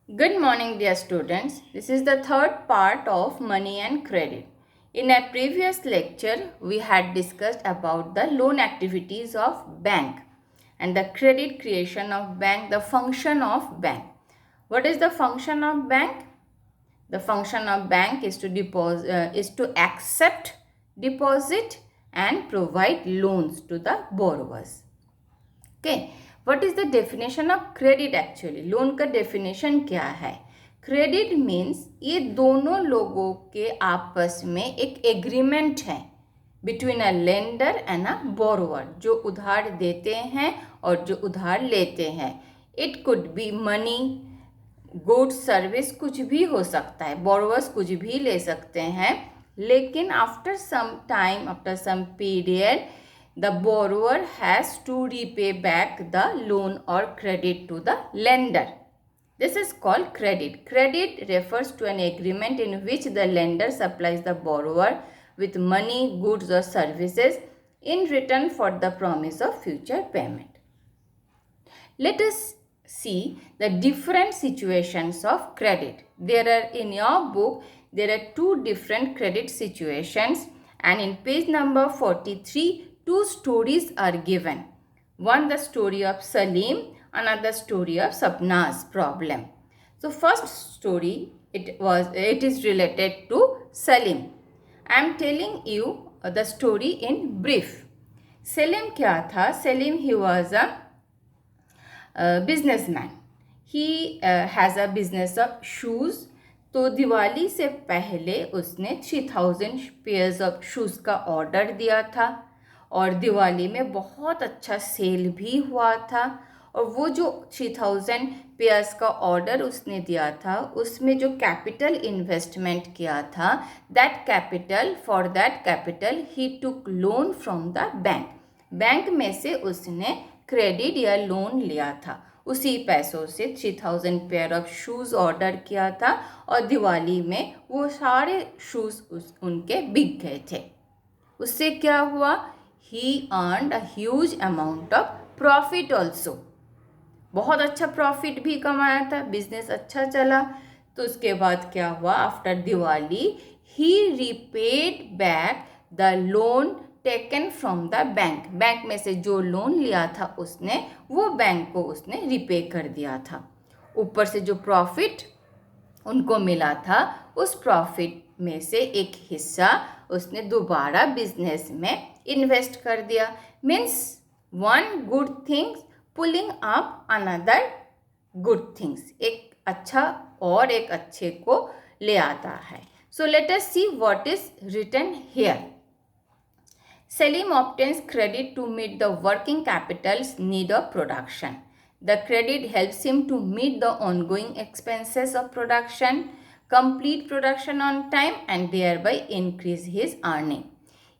Good morning, dear students. This is the third part of money and credit. In a previous lecture, we had discussed about the loan activities of bank and the credit creation of bank, the function of bank. What is the function of bank? The function of bank is to accept deposit and provide loans to the borrowers. Okay, what is the definition of credit actually? Loan का definition क्या है? Credit means ये दोनों लोगों के आपस में एक एग्रीमेंट है between a lender and a borrower, जो उधार देते हैं और जो उधार लेते हैं. It could be money, good, service, कुछ भी हो सकता है. बोरोवर्स कुछ भी ले सकते हैं, लेकिन after some time, after some period, the borrower has to repay back the loan or credit to the lender. This is called credit. Credit refers to an agreement in which the lender supplies the borrower with money, goods or services in return for the promise of future payment. Let us see the different situations of credit. There are, in your book, there are two different credit situations, and in page number 43, two stories are given. One, the story of Salim, another story of Sapna's problem. So first story, it is related to Salim. I am telling you the story in brief. Salim क्या था? Salim, he was a businessman. He has a business of shoes. तो दिवाली से पहले उसने 3000 pairs of shoes का order दिया था और दिवाली में बहुत अच्छा सेल भी हुआ था. और वो जो 3000 पेयर्स का ऑर्डर उसने दिया था, उसमें जो कैपिटल इन्वेस्टमेंट किया था, for that capital he took loan from the bank. Bank में से उसने क्रेडिट या लोन लिया था. उसी पैसों से 3000 पेयर ऑफ शूज़ ऑर्डर किया था और दिवाली में वो सारे शूज़ उनके बिक गए थे. उससे क्या हुआ? He earned a huge amount of profit also. बहुत अच्छा प्रॉफिट भी कमाया था, बिजनेस अच्छा चला. तो उसके बाद क्या हुआ? After Diwali he repaid back the loan taken from the bank. Bank में से जो लोन लिया था उसने, वो बैंक को उसने रिपे कर दिया था. ऊपर से जो प्रॉफिट उनको मिला था, उस प्रॉफिट में से एक हिस्सा उसने दोबारा बिजनेस में इन्वेस्ट कर दिया. Means one good things pulling up another good things. एक अच्छा और एक अच्छे को ले आता है. So let us see what is written here. Salim obtains credit to meet the working capital's need of production. The credit helps him to meet the ongoing expenses of production, complete production on time, and thereby increase his earning.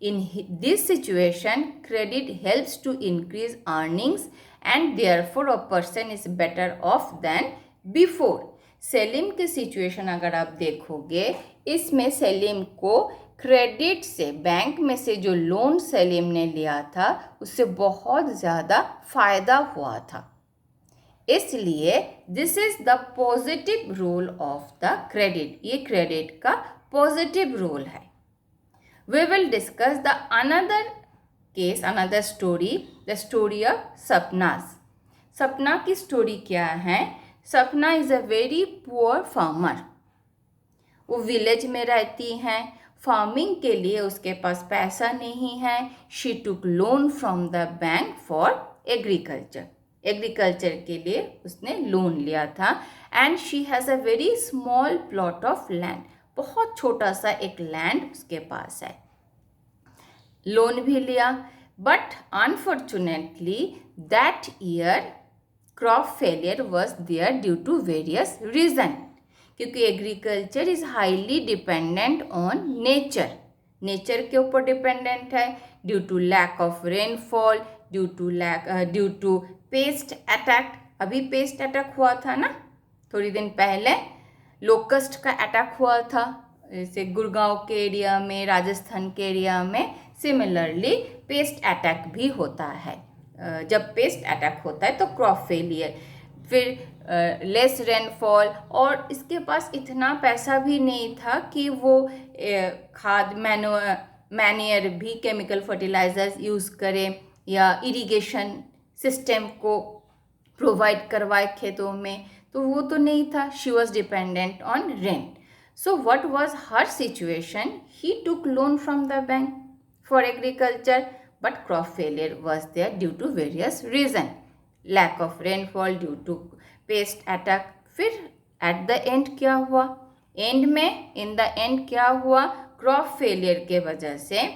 In this situation, credit helps to increase earnings and therefore a person is better off than before. सेलिम की situation अगर आप देखोगे, इसमें सेलिम को credit से, bank में से जो लोन सेलिम ने लिया था, उससे बहुत ज़्यादा फ़ायदा हुआ था. इसलिए this is the positive role of the credit. ये क्रेडिट का पॉजिटिव रोल है. We will discuss the another case, another story, the story of Sapna's. Sapna की स्टोरी क्या है? Sapna is a very poor farmer. वो विलेज में रहती हैं. फार्मिंग के लिए उसके पास पैसा नहीं है. She took loan from the bank for agriculture. Agriculture के लिए उसने लोन लिया था. And she has a very small plot of land. बहुत छोटा सा एक लैंड उसके पास है. लोन भी लिया, but unfortunately that year crop failure was there due to various reason. क्योंकि agriculture is highly dependent on nature. Nature के ऊपर डिपेंडेंट है. Due to lack of rainfall, due to pest attack. अभी pest attack हुआ था ना थोड़ी दिन पहले, लोकस्ट का अटैक हुआ था. जैसे गुड़गांव के एरिया में, राजस्थान के एरिया में सिमिलरली पेस्ट अटैक भी होता है. जब पेस्ट अटैक होता है तो क्रॉप फेलियर. फिर लेस रेनफॉल, और इसके पास इतना पैसा भी नहीं था कि वो खाद मैन्योर भी केमिकल फर्टिलाइजर्स यूज़ करे या इरिगेशन सिस्टम को प्रोवाइड करवाए खेतों में, तो वो तो नहीं था. She was dependent on rent. So what was her situation? He took loan from the bank for agriculture, but crop failure was there due to various reason. Lack of rainfall, due to pest attack. फिर at the end क्या हुआ? In the end क्या हुआ? Crop failure के वजह से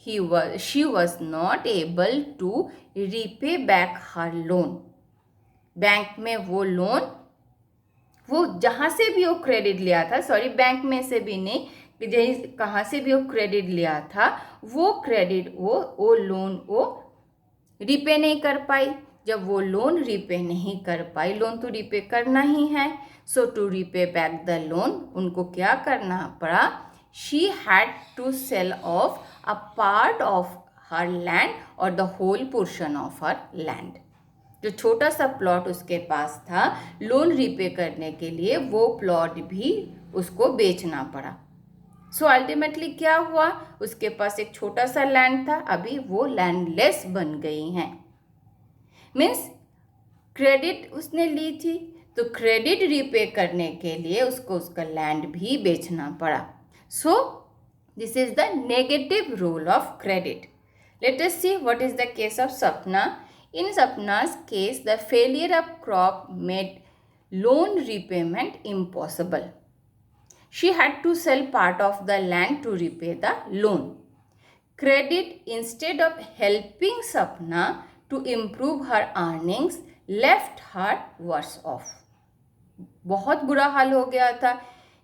she was not able to repay back her loan. Bank में वो लोन, वो जहाँ से भी वो क्रेडिट लिया था, सॉरी बैंक में से भी नहीं, कहाँ से भी वो क्रेडिट लिया था, वो क्रेडिट वो लोन वो रिपे नहीं कर पाई. जब वो लोन रिपे नहीं कर पाई, लोन तो रिपे करना ही है, so to repay back the loan उनको क्या करना पड़ा? She had to sell off a part of her land और the whole portion of her land. जो छोटा सा प्लॉट उसके पास था, लोन रिपे करने के लिए वो प्लॉट भी उसको बेचना पड़ा. सो अल्टीमेटली क्या हुआ? उसके पास एक छोटा सा लैंड था, अभी वो लैंडलेस बन गई हैं. मीन्स क्रेडिट उसने ली थी, तो क्रेडिट रिपे करने के लिए उसको उसका लैंड भी बेचना पड़ा. So this is the negative role of credit. Let us see what is the case of Sapna. In Sapna's case, the failure of crop made loan repayment impossible. She had to sell part of the land to repay the loan. Credit, instead of helping Sapna to improve her earnings, left her worse off. बहुत बुरा हाल हो गया था.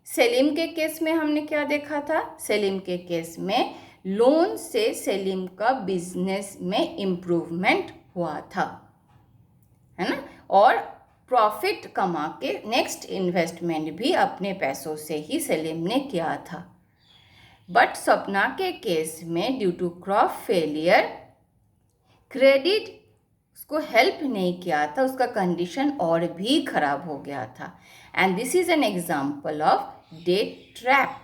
सेलिम के case में हमने क्या देखा था? सेलिम के केस में लोन से सेलिम का बिजनेस में इम्प्रूवमेंट हुआ था, है ना, और प्रॉफिट कमा के नेक्स्ट इन्वेस्टमेंट भी अपने पैसों से ही सेलिम ने किया था. बट सपना के केस में due to crop failure, credit उसको हेल्प नहीं किया था, उसका कंडीशन और भी खराब हो गया था. And this is an example of debt trap.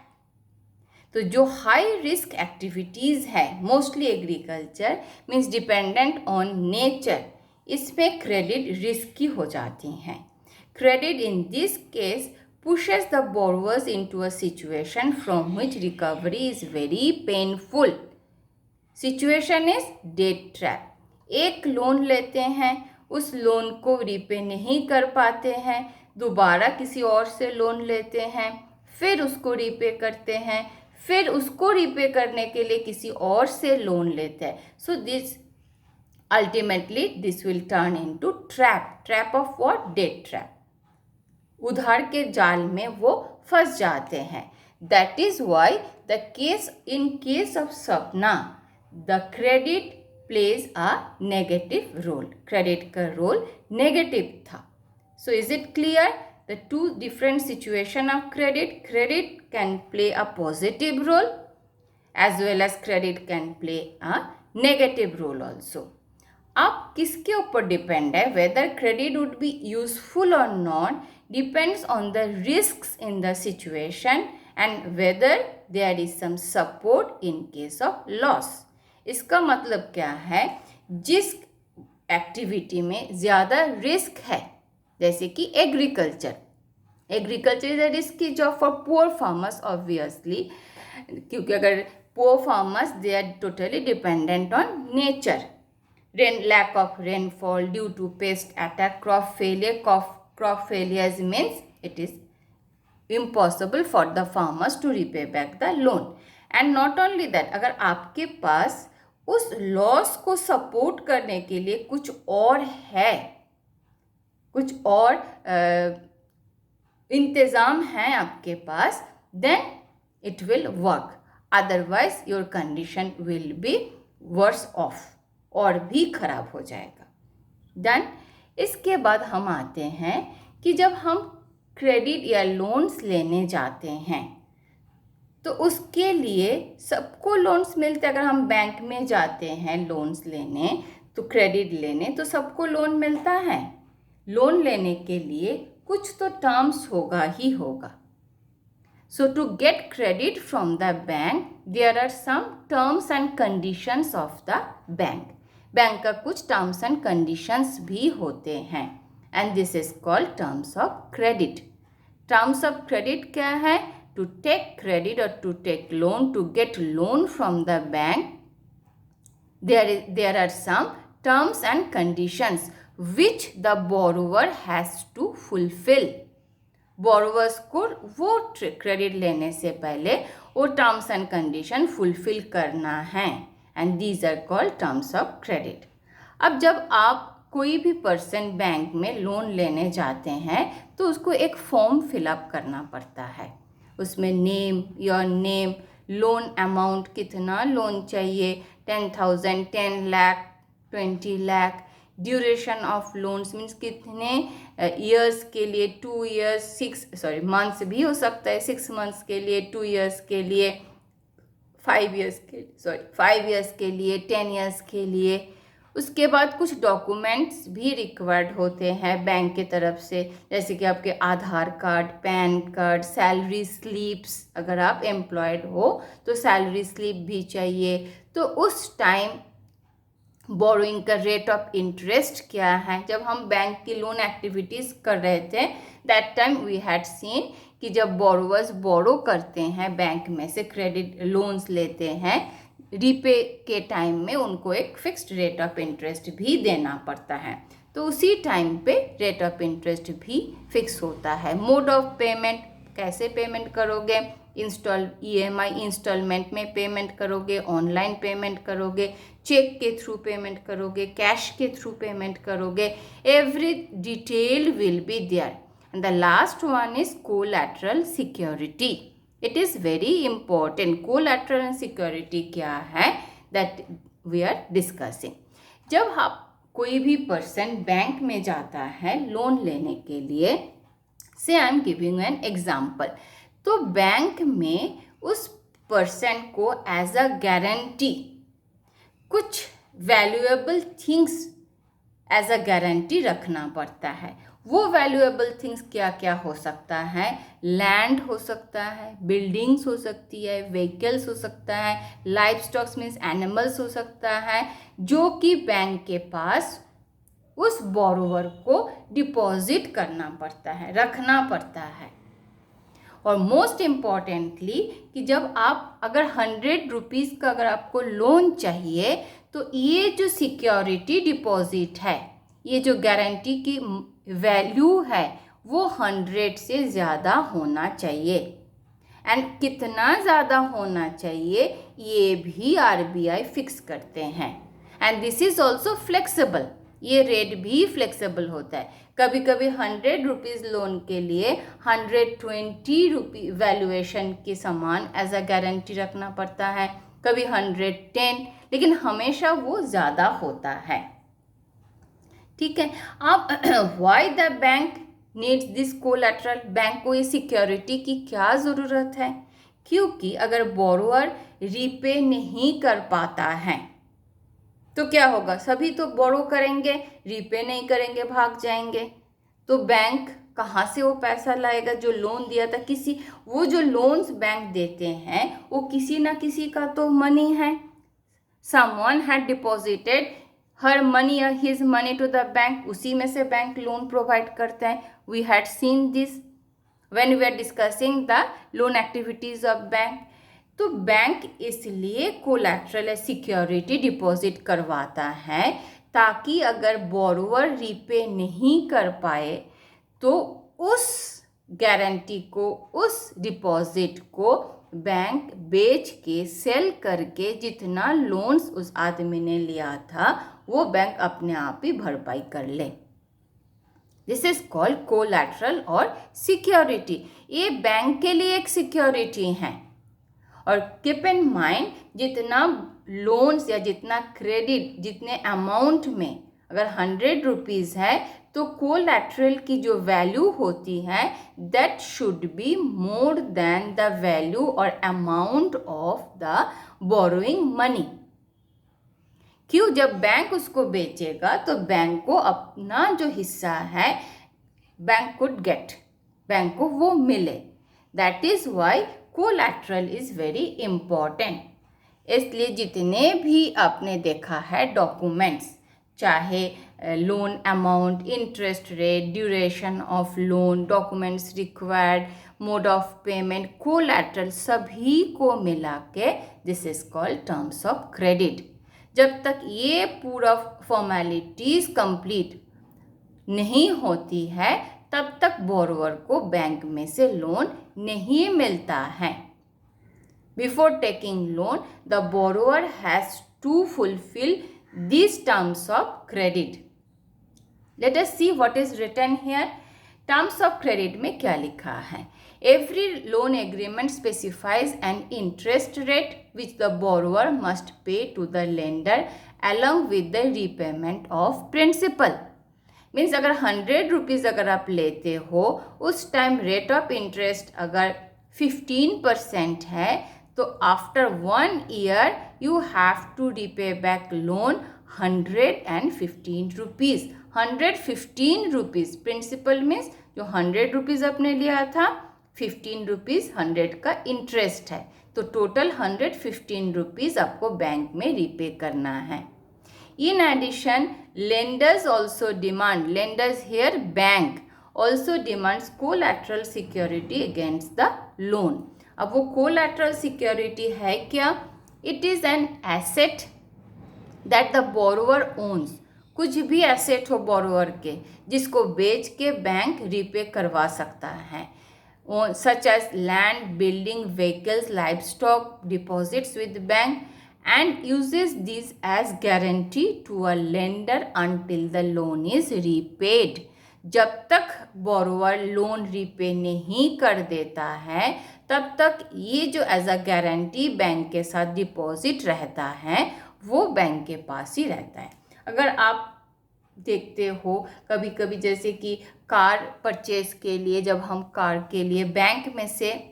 तो जो हाई रिस्क एक्टिविटीज़ है, mostly agriculture means dependent on nature, इसमें क्रेडिट रिस्की हो जाती हैं. Credit in this case pushes the borrowers into a situation from which recovery is very painful. Situation is debt trap. एक loan लेते हैं, उस loan को रिपे नहीं कर पाते हैं, दोबारा किसी और से लोन लेते हैं, फिर उसको रिपे करते हैं, फिर उसको रिपे करने के लिए किसी और से लोन लेते हैं. So this ultimately this will turn into trap of what? Debt trap. उधार के जाल में वो फंस जाते हैं. That is why the case in case of Sapna the credit plays a negative role. Credit का रोल नेगेटिव था. So is it clear? The two different situation of credit can play a positive role as well as credit can play a negative role also. अब किसके ऊपर depend है? whether credit would be useful or not depends on the risks in the situation and whether there is some support in case of loss. इसका मतलब क्या है? जिस activity में ज़्यादा रिस्क है, जैसे कि agriculture is a risky job for poor farmers obviously, क्योंकि अगर poor farmers they are totally dependent on nature. Lack of rainfall due to pest attack, crop failures means it is impossible for the farmers to repay back the loan. And not only that, अगर आपके पास उस loss को support करने के लिए कुछ और है, कुछ और इंतज़ाम है आपके पास, then it will work. Otherwise your condition will be worse off, और भी खराब हो जाएगा. देन इसके बाद हम आते हैं कि जब हम क्रेडिट या लोन्स लेने जाते हैं तो उसके लिए सबको लोन्स मिलते हैं. अगर हम बैंक में जाते हैं लोन्स लेने, तो क्रेडिट लेने, तो सबको लोन मिलता है. लोन लेने के लिए कुछ तो टर्म्स होगा ही होगा. So to get credit from the bank, there are some terms and conditions of the bank. Bank का कुछ terms and conditions भी होते हैं and this is called terms of credit. Terms of credit क्या है? To take credit or to take loan, to get loan from the bank, there are some terms and conditions which the borrower has to fulfill. Borrowers को वो credit लेने से पहले वो terms and condition fulfil करना है and these are called terms of credit. अब जब आप कोई भी पर्सन बैंक में लोन लेने जाते हैं तो उसको एक फॉर्म फिलअप करना पड़ता है. उसमें name, your name, loan amount, कितना लोन चाहिए, 10,000, 10 lakh, 20 lakh, duration of loans means कितने ईयर्स के लिए, 2 ईयर्स, मंथ्स भी हो सकता है, 6 मंथ्स के लिए, 2 ईयर्स के लिए, 5 ईयर्स के लिए, 10 ईयर्स के लिए. उसके बाद कुछ डॉक्यूमेंट्स भी रिक्वायर्ड होते हैं बैंक की तरफ से, जैसे कि आपके Aadhaar card, PAN card, salary slips, अगर आप एम्प्लॉयड हो तो सैलरी स्लिप भी चाहिए. तो उस टाइम बोरोइंग का रेट ऑफ इंटरेस्ट क्या है. जब हम बैंक की लोन एक्टिविटीज़ कर रहे थे that time we had seen कि जब बोरोवर्स बोरो करते हैं बैंक में से, क्रेडिट लोन्स लेते हैं, रीपे के टाइम में उनको एक फिक्स्ड रेट ऑफ इंटरेस्ट भी देना पड़ता है. तो उसी टाइम पे रेट ऑफ इंटरेस्ट भी फिक्स होता है. मोड ऑफ पेमेंट, कैसे पेमेंट करोगे, EMI इंस्टॉलमेंट में पेमेंट करोगे, ऑनलाइन पेमेंट करोगे, चेक के थ्रू पेमेंट करोगे, कैश के थ्रू पेमेंट करोगे, every detail will be there. And the last one is collateral security. It is very important. Collateral security क्या है दैट वी आर डिस्कसिंग. जब आप कोई भी पर्सन बैंक में जाता है लोन लेने के लिए, say I am giving an example, तो बैंक में उस पर्सन को एज अ गारंटी कुछ valuable things as a guarantee रखना पड़ता है. वो वैल्यूएबल थिंग्स क्या क्या हो सकता है? लैंड हो सकता है, बिल्डिंग्स हो सकती है, व्हीकल्स हो सकता है, लाइफ स्टॉक्स मीन्स एनिमल्स हो सकता है, जो कि बैंक के पास उस बोरोवर को डिपॉजिट करना पड़ता है, रखना पड़ता है. और मोस्ट इम्पॉर्टेंटली कि जब आप अगर 100 रुपीज़ का अगर आपको लोन चाहिए तो ये जो सिक्योरिटी डिपॉजिट है, ये जो गारंटी की वैल्यू है वो 100 से ज़्यादा होना चाहिए. एंड कितना ज़्यादा होना चाहिए ये भी RBI फिक्स करते हैं. And this is also flexible. ये रेट भी फ्लेक्सिबल होता है. कभी कभी 100 रुपीज़ लोन के लिए 120 रुपी वैल्यूएशन के समान एज अ गारंटी रखना पड़ता है, कभी 110, लेकिन हमेशा वो ज़्यादा होता है. ठीक है. आप why the bank needs this collateral. Bank को ये सिक्योरिटी की क्या ज़रूरत है? क्योंकि अगर बोरोअर रीपे नहीं कर पाता है तो क्या होगा? सभी तो बोरो करेंगे, रीपे नहीं करेंगे, भाग जाएंगे. तो बैंक कहाँ से वो पैसा लाएगा जो लोन दिया था? वो जो लोन्स बैंक देते हैं वो किसी ना किसी का तो मनी है. Someone had deposited her money या his money to the bank. उसी में से बैंक लोन प्रोवाइड करते हैं. We had seen this when we are discussing the loan activities of bank. तो बैंक इसलिए कोलैटरल सिक्योरिटी डिपॉजिट करवाता है ताकि अगर बोरोवर रीपे नहीं कर पाए तो उस गारंटी को, उस डिपॉजिट को बैंक बेच के, सेल करके जितना लोन्स उस आदमी ने लिया था वो बैंक अपने आप ही भरपाई कर ले. दिस इज कॉल्ड कोलैटरल और सिक्योरिटी. ये बैंक के लिए एक सिक्योरिटी है. और कीप इन माइंड, जितना लोन्स या जितना क्रेडिट, जितने अमाउंट में अगर 100 रुपीज़ है तो कोलैटरल की जो वैल्यू होती है that should be more than the value और amount of the borrowing money. क्यों? जब बैंक उसको बेचेगा तो बैंक को अपना जो हिस्सा है बैंक को वो मिले। That is why collateral is very important. इसलिए जितने भी आपने देखा है डॉक्यूमेंट्स, चाहे loan amount, interest rate, duration of loan, documents required, mode of payment, collateral, सभी को मिला के this is called terms of credit. जब तक ये पूरा फॉर्मेलिटीज कंप्लीट नहीं होती है तब तक बोरोवर को बैंक में से लोन नहीं मिलता है। Before taking loan, the borrower has to fulfill these terms of credit. Let us see what is written here. Terms of credit में क्या लिखा है? Every loan agreement specifies an interest rate which the borrower must pay to the lender along with the repayment of principal. Means अगर 100 rupees अगर आप लेते हो, उस टाइम रेट ऑफ इंटरेस्ट अगर 15% है तो after 1 year you have to repay back loan 115 rupees. 115 rupees principal means जो 100 रुपीज़ आपने लिया था, 15 रुपीज़ 100 का इंटरेस्ट है, तो टोटल 115 रुपीज़ आपको बैंक में रिपे करना है। In addition, lenders also demand, lenders here bank also demands collateral security against the loan. अब वो collateral security है क्या? It is an asset that the borrower owns. कुछ भी एसेट हो borrower के जिसको बेच के बैंक रिपे करवा सकता है, such as land, building, vehicles, livestock, deposits with bank, and uses these as guarantee to a lender until the loan is repaid. जब तक borrower लोन रिपे नहीं कर देता है तब तक ये जो एज अ गारंटी बैंक के साथ डिपॉजिट रहता है वो बैंक के पास ही रहता है। अगर आप देखते हो कभी कभी जैसे कि कार परचेज के लिए, जब हम कार के लिए बैंक में से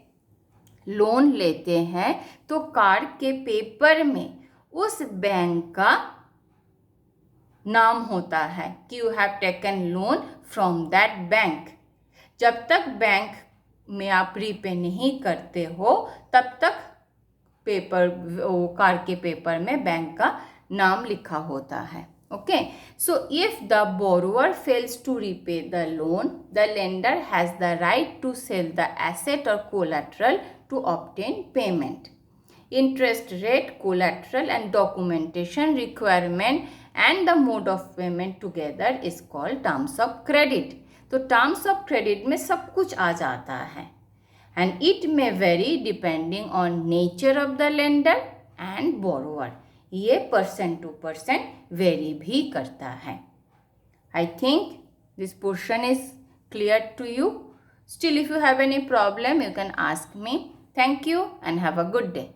लोन लेते हैं तो कार के पेपर में उस बैंक का नाम होता है कि you have taken loan from that bank. जब तक बैंक में आप रिपे नहीं करते हो तब तक कार के पेपर में बैंक का नाम लिखा होता है। Okay, so if the borrower fails to repay the loan, the lender has the right to sell the asset और collateral to obtain payment. Interest rate, collateral and documentation requirement and the mode of payment together is called terms of credit. तो terms of credit में सब कुछ आ जाता है and it may vary depending on nature of the lender and borrower. ये percent to percent vary भी करता है। I think this portion is clear to you. Still, if you have any problem, you can ask me. Thank you and have a good day.